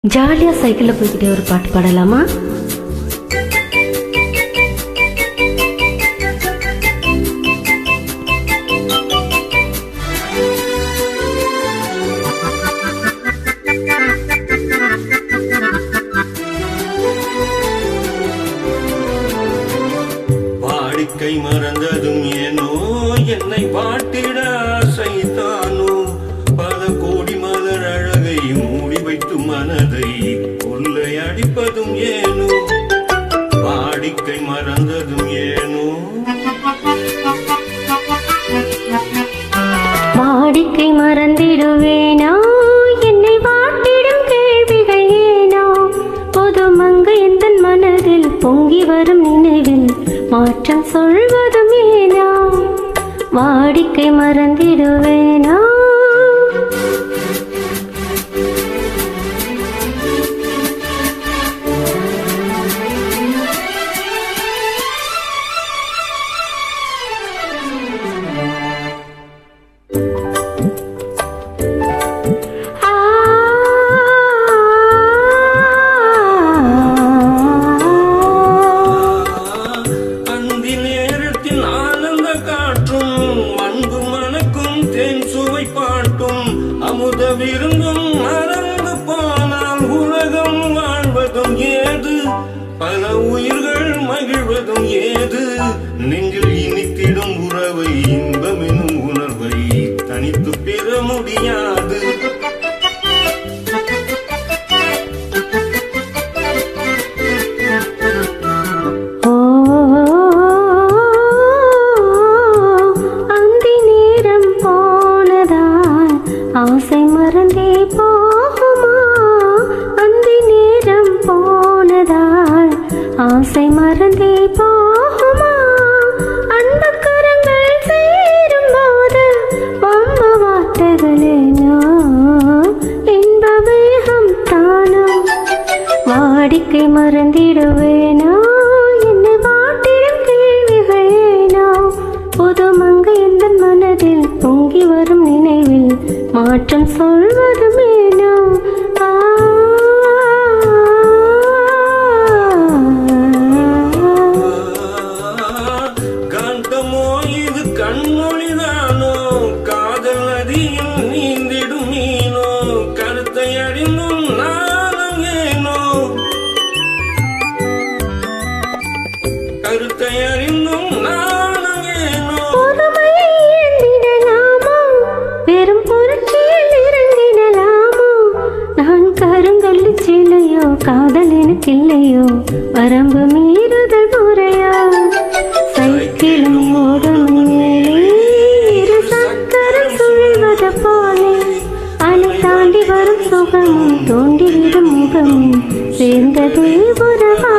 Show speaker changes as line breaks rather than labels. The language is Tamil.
ஜாலியா சைக்கிள்ல போய்கிட்டே ஒரு பாட்டு பாடலாமா?
வாடிக்கை மறந்ததும் ஏனோ என்னை வாட்டிட ஆசைத்தானோ பல கோடி மலர் அழகை மூடி வைத்து மனதை கொள்ளை அடிப்பதும் ஏனோ வாடிக்கை மறந்ததும் ஏனோ
வாடிக்கை மறந்திடுவேனா என்னை வாட்டிடும் கேள்விகள் ஏனோ பொது மங்கை எந்த மனதில் பொங்கி வரும் நினைவில் மாற்றம் சொல்வதும் ஏனோ வாடிக்கை மறந்திடுவேனா
அமுத விருந்தும் மறந்து போனால் உலகம் வாழ்வதும் ஏது பல உயிர்கள் மகிழ்வதும் ஏது நெஞ்சில் இனித்திடும் உறவை இன்பமெனும் உணர்வை தனித்து பெற முடியாது
ஆசை மறந்தே போகுமா அந்தி நேரம் போனதால் ஆசை மறந்தே போகுமா அன்பு கரங்கள் சேரும் போது வம்ப வார்த்தைகளேனோ இன்ப வேகம் தானோ வாடிக்கை மறந்திடுவேனோ என்னை வாட்டிடும் கேள்விகள் ஏனோ புது மங்கை எந்த மனதில் பொங்கி வரும் நினைவில் மாற்றம் சொல்வதும் ஏனோ
காந்தமோ இது கண்மொழிதானோ காதல் நதியில் நீந்திடும் மீனோ கருத்தை அறிந்தும் நானும் ஏனோ கருத்தை அறிந்தும் நானும் ஏனோ
வெறும் புரட்சியில் இறங்கினலாமோ நான் கருங்கல்லு சிலையோ காதல் எனக்கு இல்லையோ வரம்பு மீறுதல் முறையோ சைக்கிளும் ஓடும் இரு சக்கரம் சுழிவது போலே அலை தாண்டி வரும் சுகமும் தோண்டிவிடும் முகமும் சேர்ந்ததே உறவா